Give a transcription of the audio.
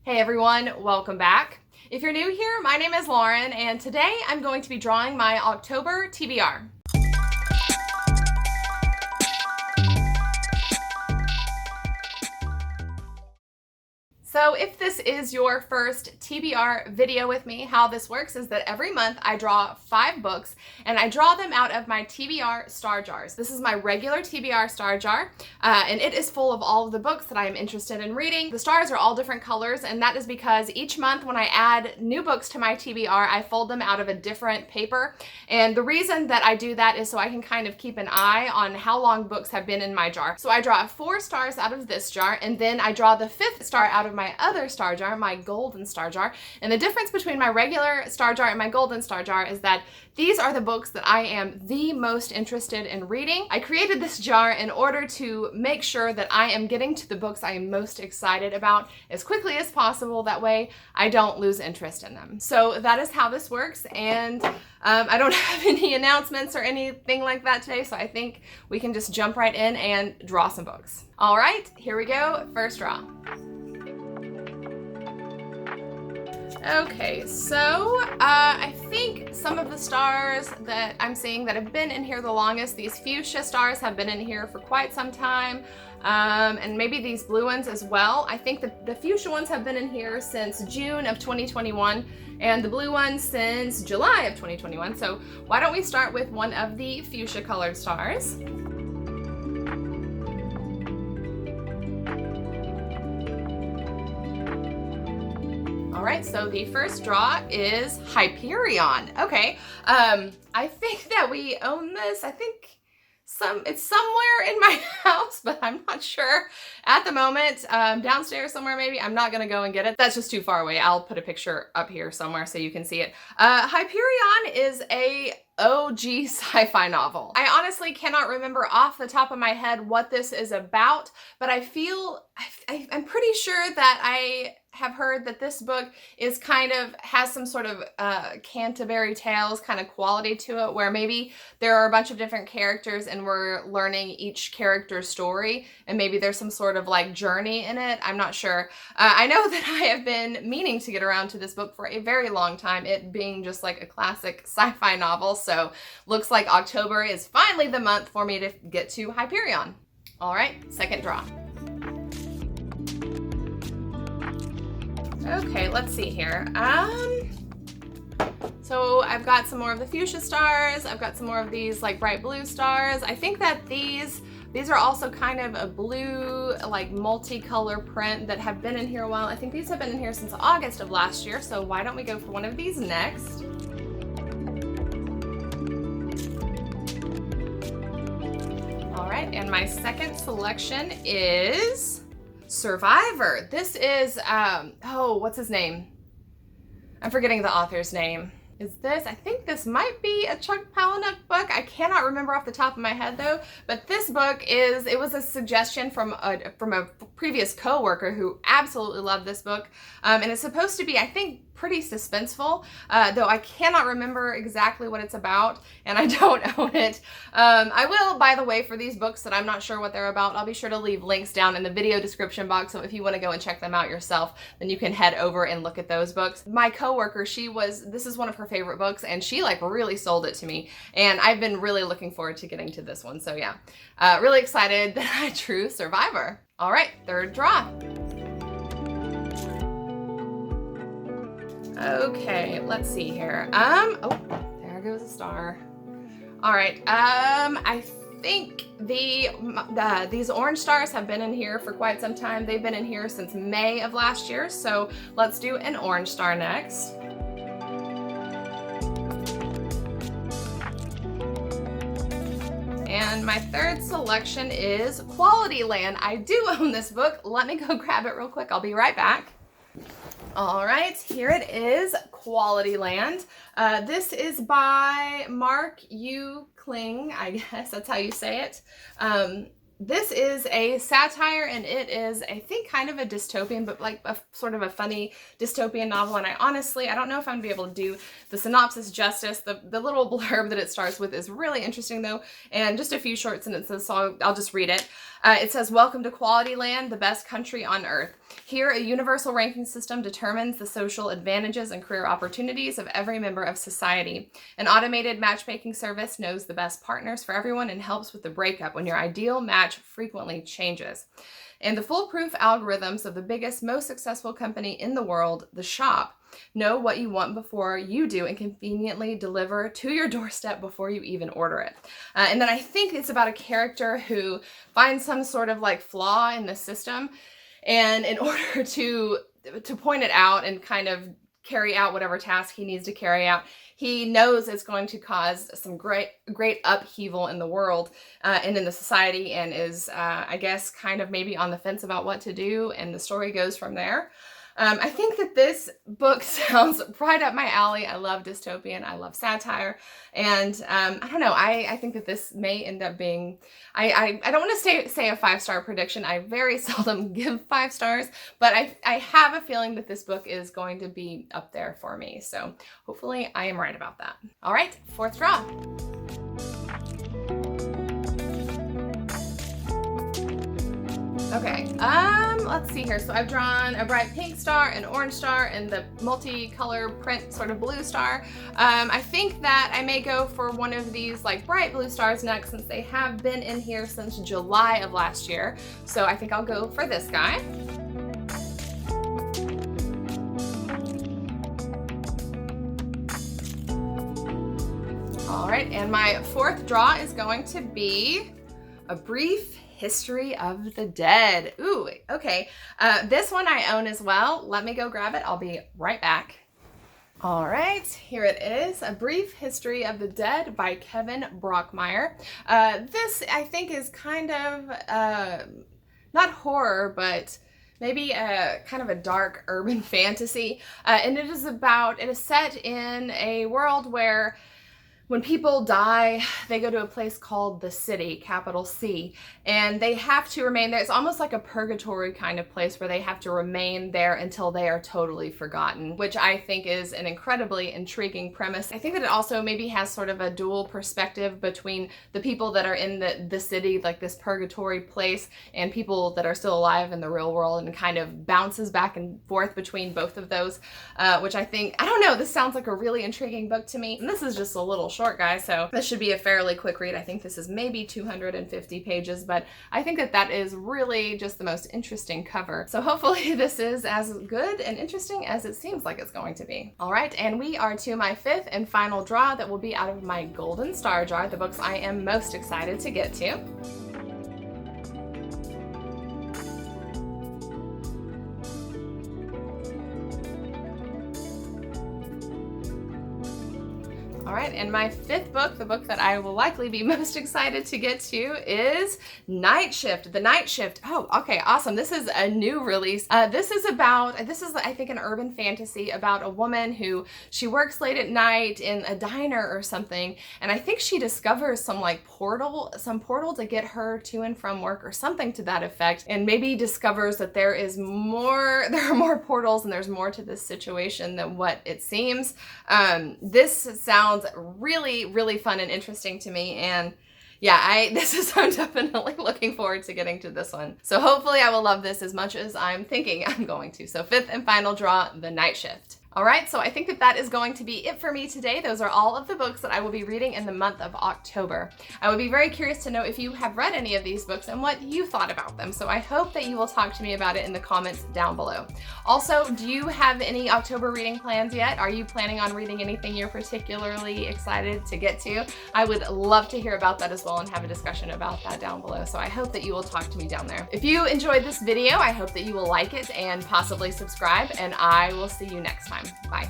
Hey everyone, welcome back. If you're new here, my name is Lauren, and today I'm going to be drawing my October TBR. So if this is your first TBR video with me, how this works is that every month I draw 5 books and I draw them out of my TBR star jars. This is my regular TBR star jar and it is full of all of the books that I am interested in reading. The stars are all different colors, and that is because each month when I add new books to my TBR, I fold them out of a different paper. And the reason that I do that is so I can kind of keep an eye on how long books have been in my jar. So I draw 4 stars out of this jar, and then I draw the 5th star out of my other star jar, my golden star jar. And the difference between my regular star jar and my golden star jar is that these are the books that I am the most interested in reading. I created this jar in order to make sure that I am getting to the books I am most excited about as quickly as possible. That way I don't lose interest in them. So that is how this works, and I don't have any announcements or anything like that today, so I think we can just jump right in and draw some books. All right, here we go. First draw. Okay, so I think some of the stars that I'm seeing that have been in here the longest, these fuchsia stars have been in here for quite some time, and maybe these blue ones as well. I think that the fuchsia ones have been in here since June of 2021, and the blue ones since July of 2021. So why don't we start with one of the fuchsia colored stars. All right, so the first draw is Hyperion. Okay, I think that we own this. I think it's somewhere in my house, but I'm not sure at the moment. Downstairs somewhere maybe. I'm not gonna go and get it. That's just too far away. I'll put a picture up here somewhere so you can see it. Hyperion is a OG sci-fi novel. I honestly cannot remember off the top of my head what this is about, but I'm pretty sure that I have heard that this book is has some sort of Canterbury Tales kind of quality to it, where maybe there are a bunch of different characters and we're learning each character's story, and maybe there's some sort of like journey in it. I'm not sure. I know that I have been meaning to get around to this book for a very long time, it being just like a classic sci-fi novel. So looks like October is finally the month for me to get to Hyperion. All right, second draw. Okay, let's see here. So I've got some more of the fuchsia stars. I've got some more of these like bright blue stars. I think that these are also kind of a blue, like multicolor print that have been in here a while. I think these have been in here since August of last year. So why don't we go for one of these next? All right, and my second selection is Survivor. This is, what's his name? I'm forgetting the author's name. I think this might be a Chuck Palahniuk book. I cannot remember off the top of my head though, but this book it was a suggestion from a previous coworker who absolutely loved this book. And it's supposed to be, I think, pretty suspenseful, though I cannot remember exactly what it's about, and I don't own it. I will, by the way, for these books that I'm not sure what they're about, I'll be sure to leave links down in the video description box, so if you want to go and check them out yourself, then you can head over and look at those books. My coworker, this is one of her favorite books, and she like really sold it to me, and I've been really looking forward to getting to this one, so yeah. Really excited that I drew Survivor. All right, third draw. Okay, let's see here. Oh, there goes a star. All right, I think these orange stars have been in here for quite some time. They've been in here since May of last year, so let's do an orange star next. And my third selection is Quality Land. I do own this book. Let me go grab it real quick. I'll be right back. All right, here it is, Quality Land. This is by Mark U. Kling, I guess that's how you say it. This is a satire, and it is, I think, kind of a dystopian, but like a sort of a funny dystopian novel. And I don't know if I'm gonna be able to do the synopsis justice. The little blurb that it starts with is really interesting though, and just a few short sentences, so I'll just read it. It says, "Welcome to Quality Land, the best country on earth. Here, a universal ranking system determines the social advantages and career opportunities of every member of society. An automated matchmaking service knows the best partners for everyone and helps with the breakup when your ideal match frequently changes. And the foolproof algorithms of the biggest, most successful company in the world, the shop, know what you want before you do and conveniently deliver to your doorstep before you even order it." And then I think it's about a character who finds some sort of like flaw in the system, and in order to point it out and kind of carry out whatever task he needs to carry out, he knows it's going to cause some great upheaval in the world and in the society, and is, I guess, kind of maybe on the fence about what to do, and the story goes from there. I think that this book sounds right up my alley. I love dystopian, I love satire, and I don't know, I think that this may end up being, I don't want to say a 5-star prediction. I very seldom give 5 stars, but I have a feeling that this book is going to be up there for me, so hopefully I am right about that. All right, 4th draw. Okay, let's see here. So I've drawn a bright pink star, an orange star, and the multicolor print sort of blue star. I think that I may go for one of these like bright blue stars next, since they have been in here since July of last year. So I think I'll go for this guy. All right, and my 4th draw is going to be A Brief History of the Dead. Ooh, okay. This one I own as well. Let me go grab it. I'll be right back. All right, here it is, A Brief History of the Dead by Kevin Brockmeyer. This, I think, is kind of, not horror, but maybe a kind of a dark urban fantasy. And it is set in a world where when people die, they go to a place called the City, capital C, and they have to remain there. It's almost like a purgatory kind of place where they have to remain there until they are totally forgotten, which I think is an incredibly intriguing premise. I think that it also maybe has sort of a dual perspective between the people that are in the city, like this purgatory place, and people that are still alive in the real world, and kind of bounces back and forth between both of those, which I think, I don't know, this sounds like a really intriguing book to me. And this is just a little short, guys, so this should be a fairly quick read. I think this is maybe 250 pages, but I think that that is really just the most interesting cover. So hopefully this is as good and interesting as it seems like it's going to be. All right, and we are to my 5th and final draw that will be out of my golden star jar, the books I am most excited to get to. All right, and my 5th book, the book that I will likely be most excited to get to, is Night Shift, The Night Shift. Oh, okay, awesome. This is a new release. This is I think an urban fantasy about a woman who, she works late at night in a diner or something, and I think she discovers some portal to get her to and from work or something to that effect, and maybe discovers that there are more portals and there's more to this situation than what it seems. This sounds really, really fun and interesting to me, and yeah, I'm definitely looking forward to getting to this one. So hopefully I will love this as much as I'm thinking I'm going to. So 5th and final draw, The Night Shift. All right, so I think that is going to be it for me today. Those are all of the books that I will be reading in the month of October. I would be very curious to know if you have read any of these books and what you thought about them. So I hope that you will talk to me about it in the comments down below. Also, do you have any October reading plans yet? Are you planning on reading anything you're particularly excited to get to? I would love to hear about that as well and have a discussion about that down below. So I hope that you will talk to me down there. If you enjoyed this video, I hope that you will like it and possibly subscribe, and I will see you next time. Bye.